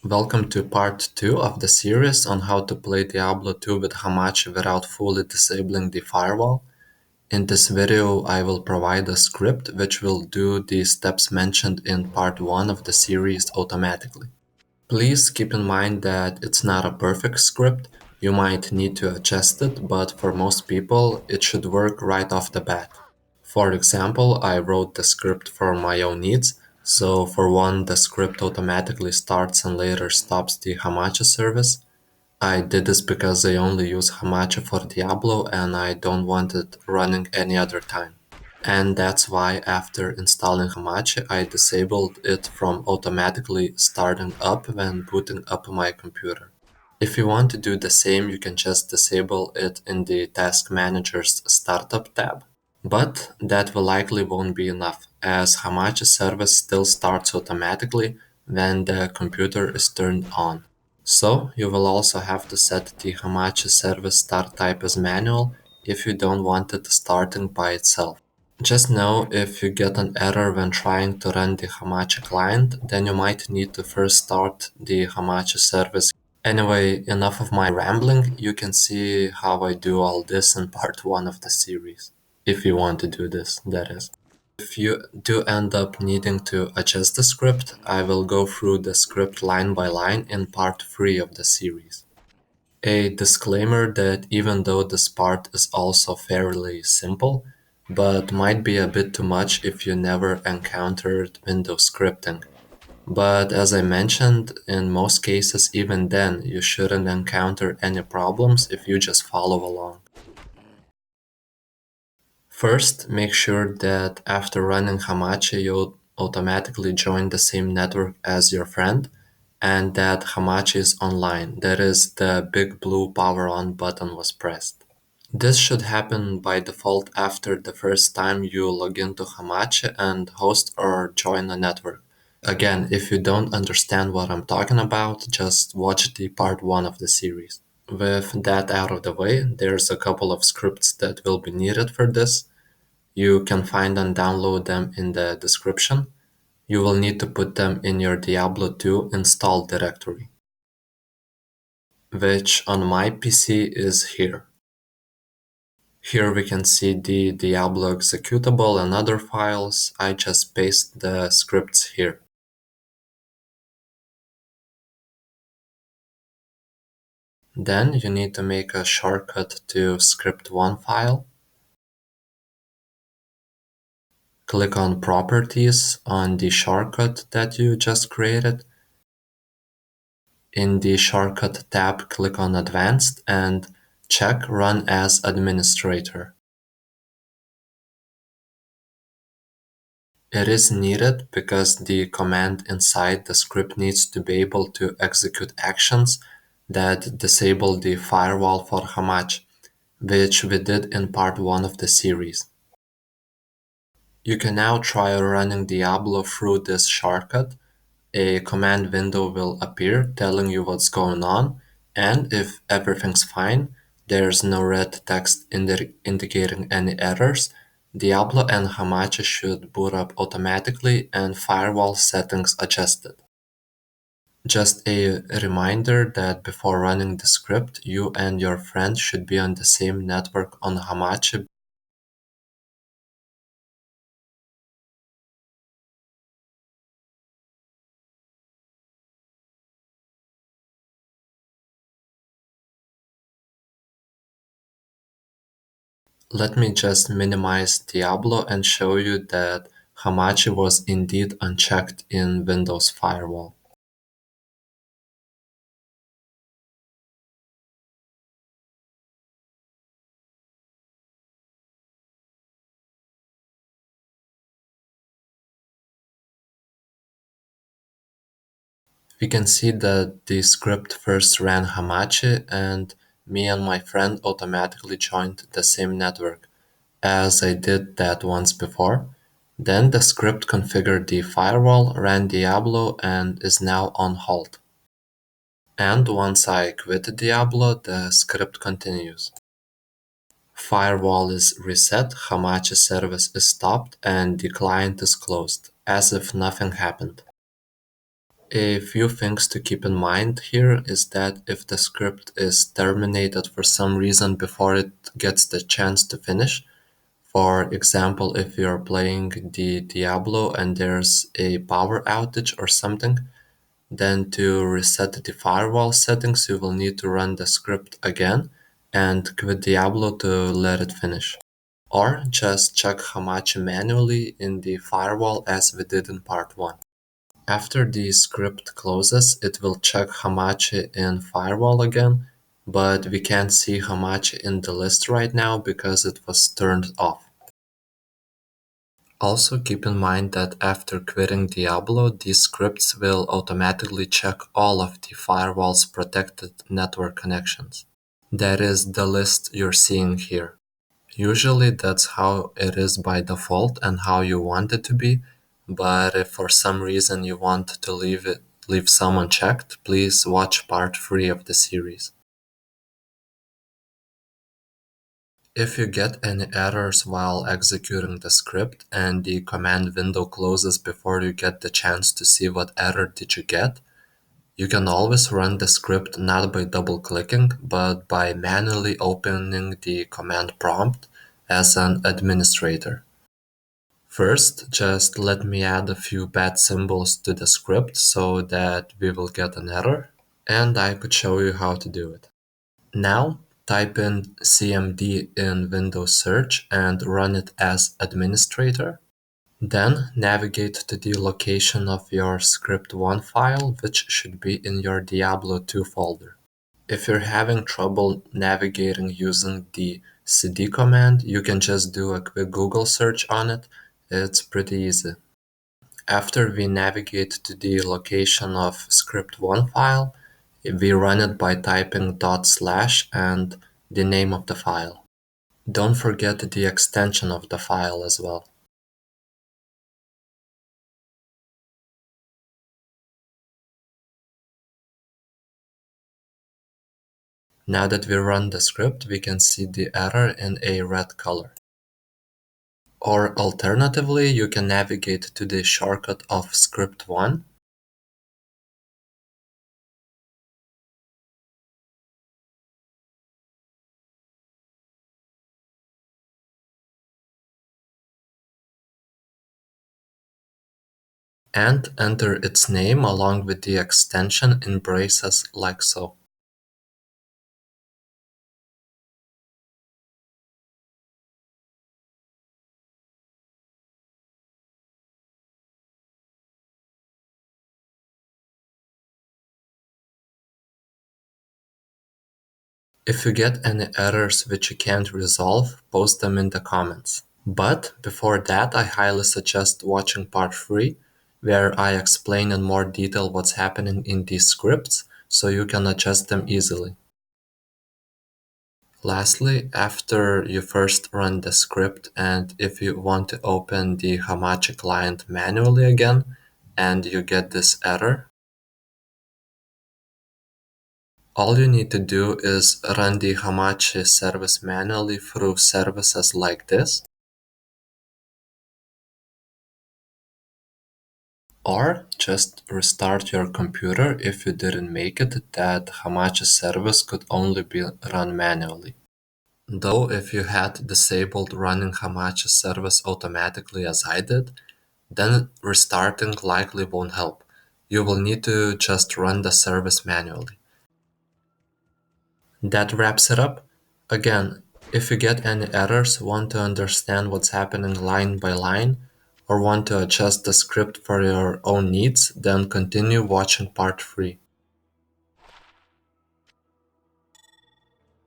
Welcome to part 2 of the series on how to play Diablo 2 with Hamachi without fully disabling the firewall. In this video, I will provide a script which will do the steps mentioned in part 1 of the series automatically. Please keep in mind that it's not a perfect script. You might need to adjust it, but for most people, it should work right off the bat. For example, I wrote the script for my own needs. So for one, the script automatically starts and later stops the Hamachi service. I did this because I only use Hamachi for Diablo and I don't want it running any other time. And that's why after installing Hamachi, I disabled it from automatically starting up when booting up my computer. If you want to do the same, you can just disable it in the Task Manager's Startup tab. But that will likely won't be enough, as Hamachi service still starts automatically when the computer is turned on. So you will also have to set the Hamachi service start type as manual if you don't want it starting by itself. Just know if you get an error when trying to run the Hamachi client, then you might need to first start the Hamachi service. Anyway, enough of my rambling. You can see how I do all this in part 1 of the series. If you want to do this, that is. If you do end up needing to adjust the script, I will go through the script line by line in part 3 of the series. A disclaimer that even though this part is also fairly simple, but might be a bit too much if you never encountered Windows scripting. But as I mentioned, in most cases even then, you shouldn't encounter any problems if you just follow along. First, make sure that after running Hamachi you automatically join the same network as your friend and that Hamachi is online, that is, the big blue power on button was pressed. This should happen by default after the first time you log into Hamachi and host or join a network. Again, if you don't understand what I'm talking about, just watch the part 1 of the series. With that out of the way, there's a couple of scripts that will be needed for this. You can find and download them in the description. You will need to put them in your Diablo 2 install directory, which on my PC is here. Here we can see the Diablo executable and other files. I just paste the scripts here. Then you need to make a shortcut to script1 file. Click on Properties on the shortcut that you just created. In the Shortcut tab, click on Advanced and check Run as Administrator. It is needed because the command inside the script needs to be able to execute actions that disable the firewall for Hamachi, which we did in part 1 of the series. You can now try running Diablo through this shortcut. A command window will appear telling you what's going on, and if everything's fine, there's no red text indicating any errors, Diablo and Hamachi should boot up automatically and firewall settings adjusted. Just a reminder that before running the script, you and your friend should be on the same network on Hamachi. Let me just minimize Diablo and show you that Hamachi was indeed unchecked in Windows Firewall. We can see that the script first ran Hamachi and me and my friend automatically joined the same network, as I did that once before. Then the script configured the firewall, ran Diablo, and is now on hold. And once I quit Diablo, the script continues. Firewall is reset, Hamachi service is stopped, and the client is closed, as if nothing happened. A few things to keep in mind here is that if the script is terminated for some reason before it gets the chance to finish, for example, if you're playing the Diablo and there's a power outage or something, then to reset the firewall settings, you will need to run the script again and quit Diablo to let it finish. Or just check Hamachi manually in the firewall as we did in part 1. After the script closes, it will check Hamachi in Firewall again, but we can't see Hamachi in the list right now because it was turned off. Also keep in mind that after quitting Diablo, these scripts will automatically check all of the firewall's protected network connections. That is the list you're seeing here. Usually that's how it is by default and how you want it to be, but if for some reason you want to leave some unchecked, please watch part 3 of the series. If you get any errors while executing the script and the command window closes before you get the chance to see what error did you get, you can always run the script not by double-clicking, but by manually opening the command prompt as an administrator. First, just let me add a few bad symbols to the script so that we will get an error, and I could show you how to do it. Now, type in cmd in Windows Search and run it as administrator. Then navigate to the location of your script1 file, which should be in your Diablo 2 folder. If you're having trouble navigating using the cd command, you can just do a quick Google search on it. It's pretty easy. After we navigate to the location of script1 file, we run it by typing // and the name of the file. Don't forget the extension of the file as well. Now that we run the script, we can see the error in a red color. Or alternatively, you can navigate to the shortcut of script1. And enter its name along with the extension in braces like so. If you get any errors which you can't resolve, post them in the comments. But before that, I highly suggest watching part 3, where I explain in more detail what's happening in these scripts, so you can adjust them easily. Lastly, after you first run the script and if you want to open the Hamachi client manually again, and you get this error, all you need to do is run the Hamachi service manually through services like this, or just restart your computer if you didn't make it that Hamachi service could only be run manually. Though if you had disabled running Hamachi service automatically as I did, then restarting likely won't help. You will need to just run the service manually. That wraps it up. Again, if you get any errors, want to understand what's happening line by line, or want to adjust the script for your own needs, then continue watching part 3.